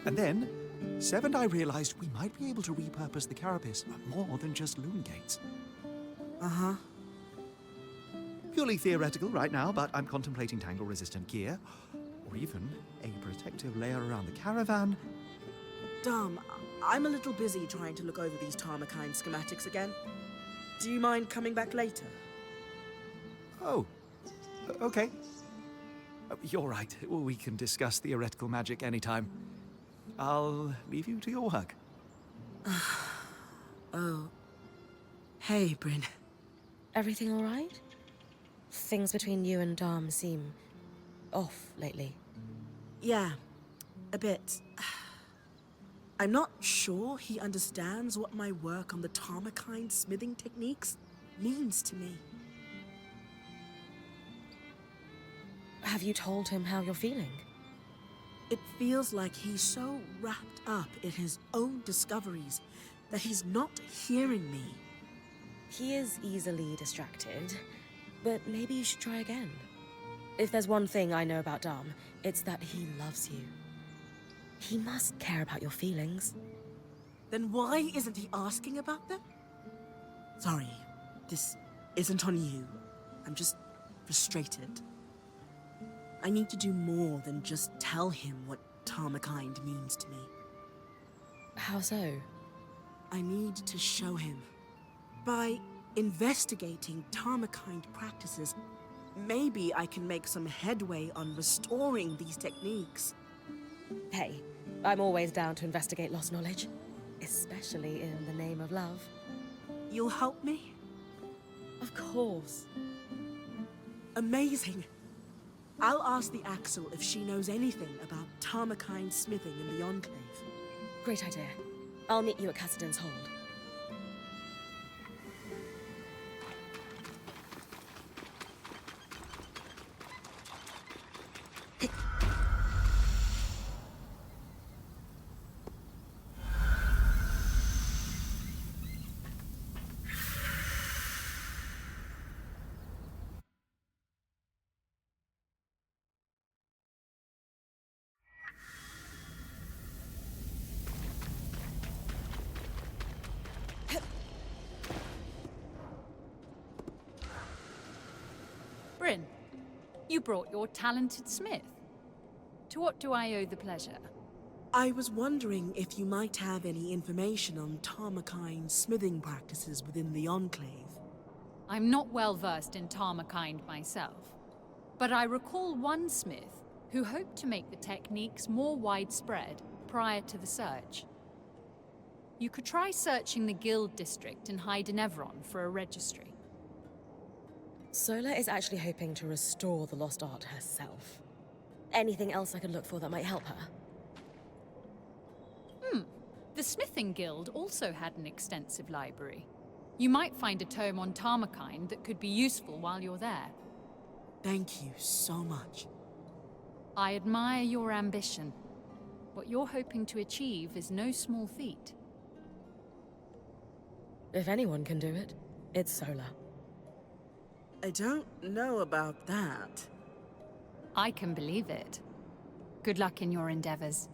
And then, Seb and I realized we might be able to repurpose the carapace for more than just loom gates. Uh-huh. Purely theoretical right now, but I'm contemplating tangle-resistant gear, or even a protective layer around the caravan. Dom, I'm a little busy trying to look over these Tarmakine schematics again. Do you mind coming back later? Oh, okay. You're right. We can discuss theoretical magic anytime. I'll leave you to your work. Oh. Hey, Brynn. Everything all right? Things between you and Dom seem off lately. Yeah, a bit. I'm not sure he understands what my work on the Tarmakine smithing techniques means to me. Have you told him how you're feeling? It feels like he's so wrapped up in his own discoveries that he's not hearing me. He is easily distracted, but maybe you should try again. If there's one thing I know about Dom, it's that he loves you. He must care about your feelings. Then why isn't he asking about them? Sorry, this isn't on you. I'm just frustrated. I need to do more than just tell him what Tarmakine means to me. How so? I need to show him. By investigating Tarmakine practices, maybe I can make some headway on restoring these techniques. Hey, I'm always down to investigate lost knowledge, especially in the name of love. You'll help me? Of course. Amazing. I'll ask the Axel if she knows anything about Tarmakine smithing in the Enclave. Great idea. I'll meet you at Cassidy's Hold. Brynn, you brought your talented smith. To what do I owe the pleasure? I was wondering if you might have any information on Tarmakine smithing practices within the Enclave. I'm not well versed in Tarmakine myself, but I recall one smith who hoped to make the techniques more widespread prior to the search. You could try searching the guild district in Heidenevron for a registry. Sola is actually hoping to restore the lost art herself. Anything else I could look for that might help her? The Smithing Guild also had an extensive library. You might find a tome on Tarmakine that could be useful while you're there. Thank you so much. I admire your ambition. What you're hoping to achieve is no small feat. If anyone can do it, it's Sola. I don't know about that. I can believe it. Good luck in your endeavors.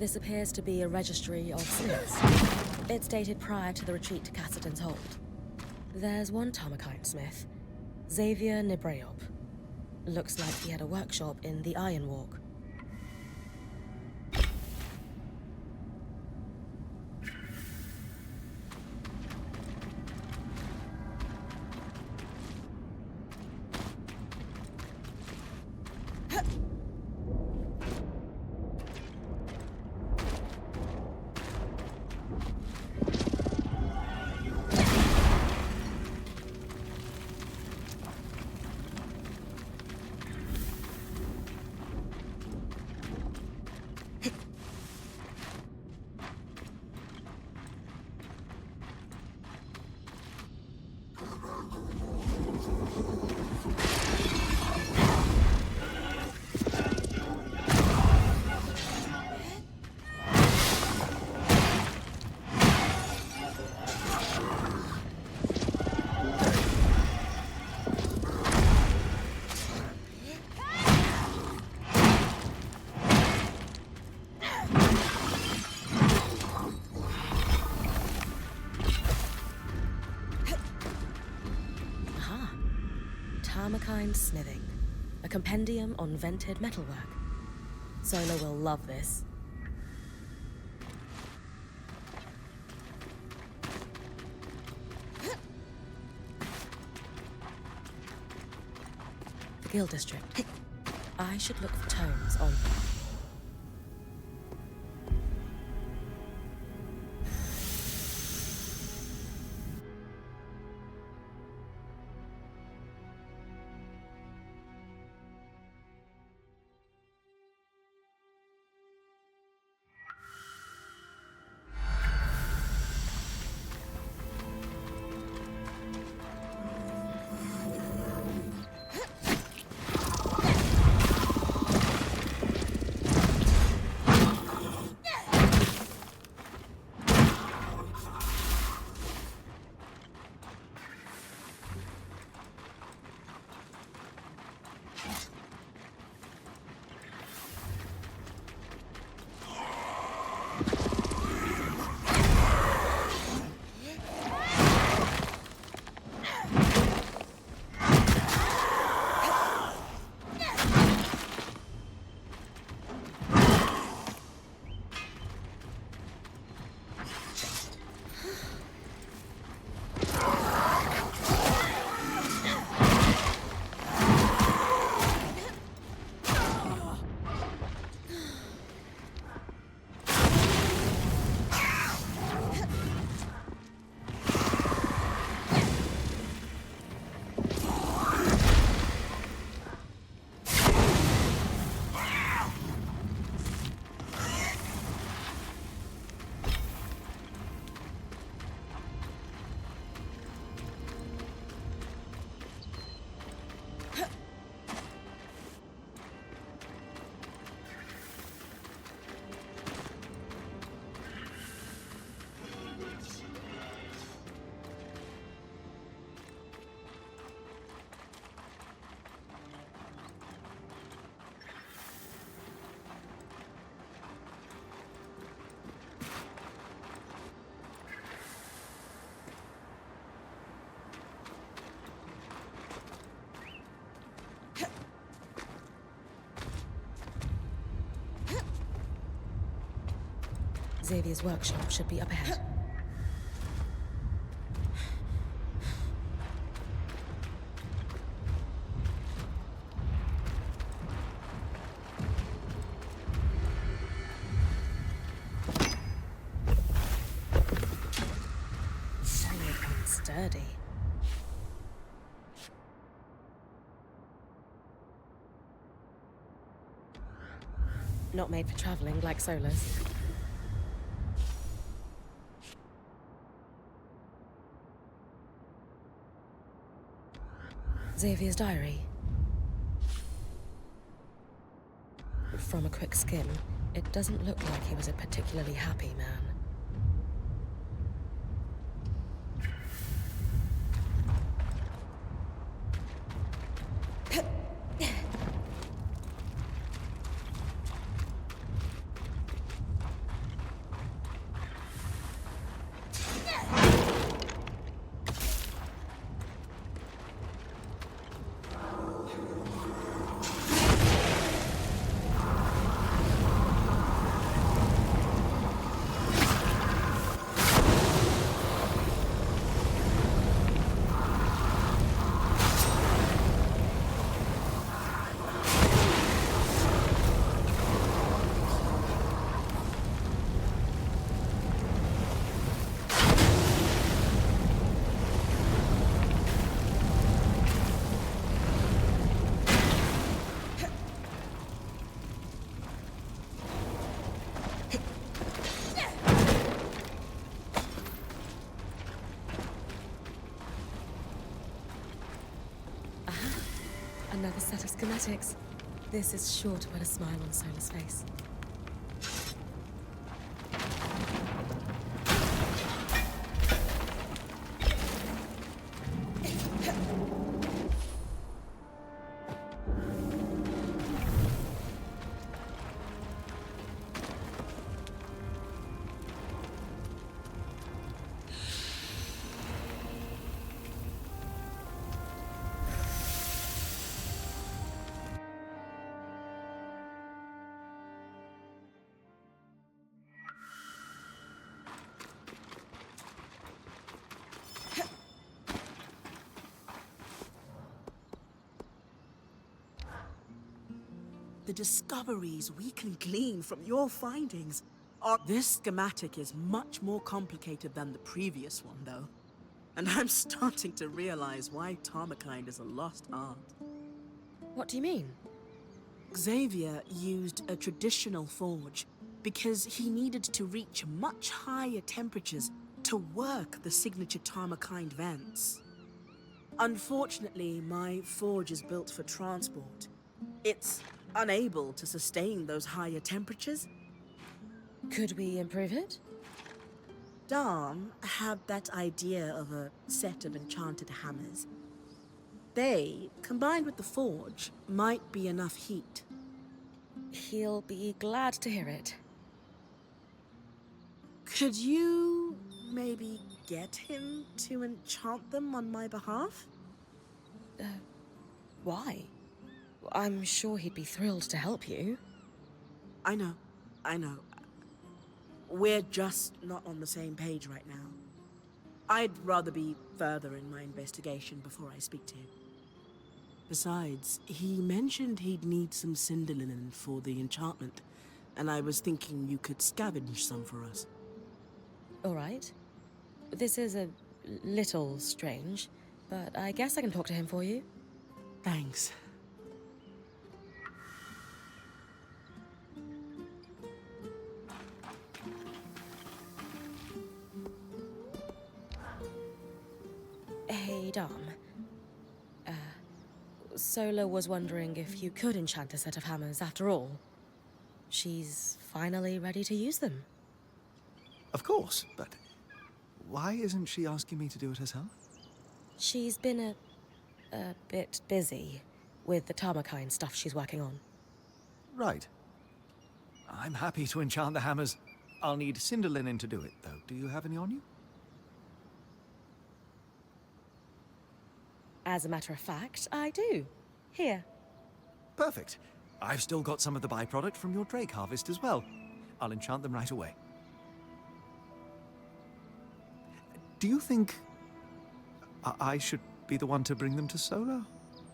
This appears to be a registry of smiths. It's dated prior to the retreat to Cassidy's Hold. There's one Tarmakine smith, Xavier Nibreop. Looks like he had a workshop in the Iron Walk. Tarmakine Smithing, a compendium on vented metalwork. Solo will love this. The Guild District. I should look for tomes on... Xavier's workshop should be up ahead. Solid and sturdy. Not made for traveling like Solas. Xavier's diary. From a quick skim, it doesn't look like he was a particularly happy man. Another set of schematics. This is sure to put a smile on Sola's face. The discoveries we can glean from your findings are... This schematic is much more complicated than the previous one, though. And I'm starting to realize why Tarmakind is a lost art. What do you mean? Xavier used a traditional forge because he needed to reach much higher temperatures to work the signature Tarmakind vents. Unfortunately, my forge is built for transport. It's unable to sustain those higher temperatures. Could we improve it? Dom had that idea of a set of enchanted hammers. They, combined with the forge, might be enough heat. He'll be glad to hear it. Could you maybe get him to enchant them on my behalf? Why? I'm sure he'd be thrilled to help you. I know. We're just not on the same page right now. I'd rather be further in my investigation before I speak to him. Besides, he mentioned he'd need some cinder linen for the enchantment, and I was thinking you could scavenge some for us. All right. This is a little strange, but I guess I can talk to him for you. Thanks. Hey, Dom. Sola was wondering if you could enchant a set of hammers after all. She's finally ready to use them. Of course, but why isn't she asking me to do it herself? She's been a bit busy with the Tarmakind stuff she's working on. Right. I'm happy to enchant the hammers. I'll need cinder linen to do it, though. Do you have any on you? As a matter of fact, I do. Here. Perfect. I've still got some of the byproduct from your Drake harvest as well. I'll enchant them right away. Do you think I should be the one to bring them to Sola?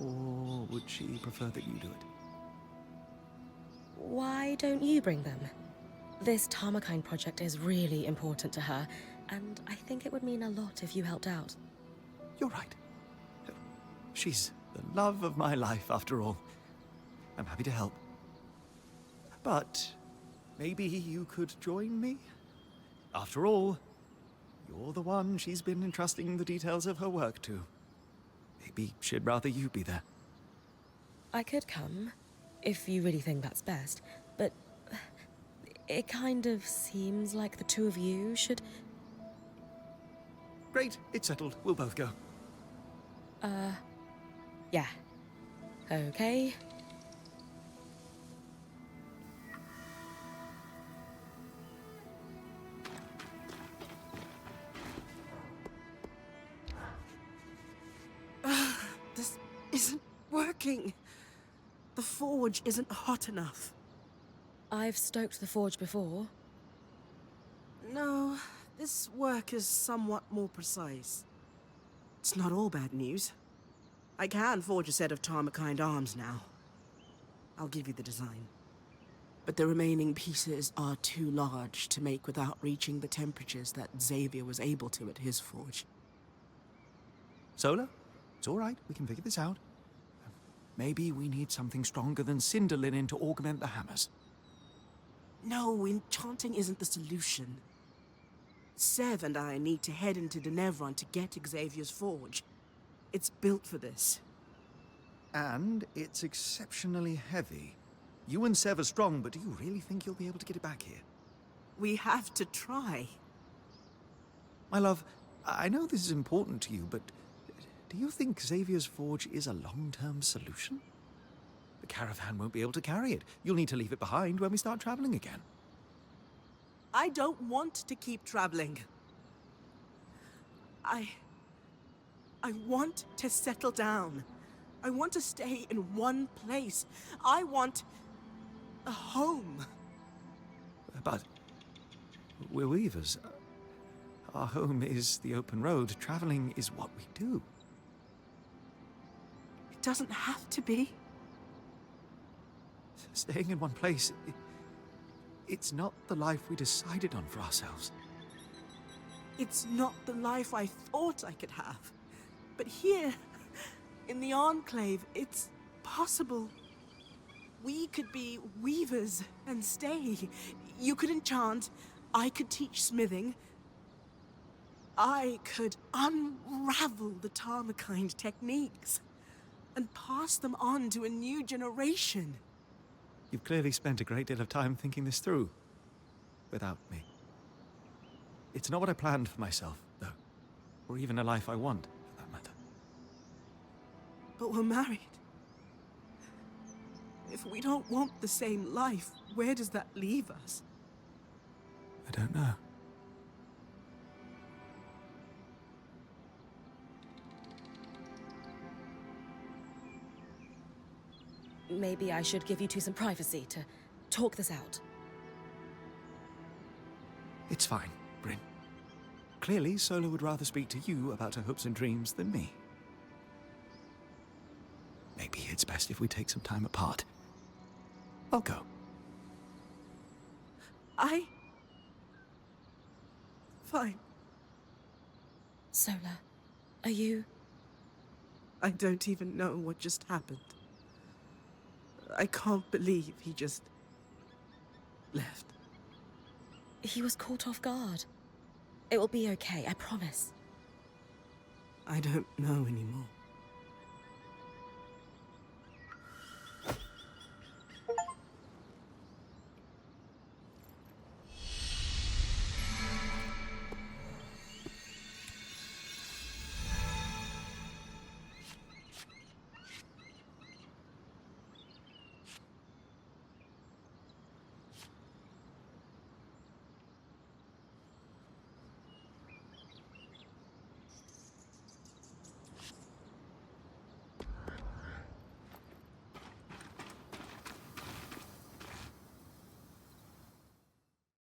Or would she prefer that you do it? Why don't you bring them? This Tarmakind project is really important to her, and I think it would mean a lot if you helped out. You're right. She's the love of my life, after all. I'm happy to help. But maybe you could join me? After all, you're the one she's been entrusting the details of her work to. Maybe she'd rather you be there. I could come, if you really think that's best, but it kind of seems like the two of you should... Great, it's settled. We'll both go. Yeah. Okay. This isn't working. The forge isn't hot enough. I've stoked the forge before. No, this work is somewhat more precise. It's not all bad news. I can forge a set of Tarmakind arms now. I'll give you the design. But the remaining pieces are too large to make without reaching the temperatures that Xavier was able to at his forge. Sola, it's all right. We can figure this out. Maybe we need something stronger than cinder linen to augment the hammers. No, enchanting isn't the solution. Sev and I need to head into Denevron to get Xavier's forge. It's built for this. And it's exceptionally heavy. You and Sev are strong, but do you really think you'll be able to get it back here? We have to try. My love, I know this is important to you, but do you think Xavier's Forge is a long-term solution? The caravan won't be able to carry it. You'll need to leave it behind when we start traveling again. I don't want to keep traveling. I want to settle down. I want to stay in one place. I want a home. But we're weavers. Our home is the open road. Traveling is what we do. It doesn't have to be. Staying in one place, it's not the life we decided on for ourselves. It's not the life I thought I could have. But here, in the Enclave, it's possible. We could be weavers and stay. You could enchant, I could teach smithing. I could unravel the Tarmakind techniques and pass them on to a new generation. You've clearly spent a great deal of time thinking this through. Without me. It's not what I planned for myself, though. Or even a life I want, for that matter. But we're married. If we don't want the same life, where does that leave us? I don't know. Maybe I should give you two some privacy to talk this out. It's fine, Brynn. Clearly, Sola would rather speak to you about her hopes and dreams than me. Maybe it's best if we take some time apart. I'll go. Fine. Sola, are you... I don't even know what just happened. I can't believe he just left. He was caught off guard. It will be okay, I promise. I don't know anymore.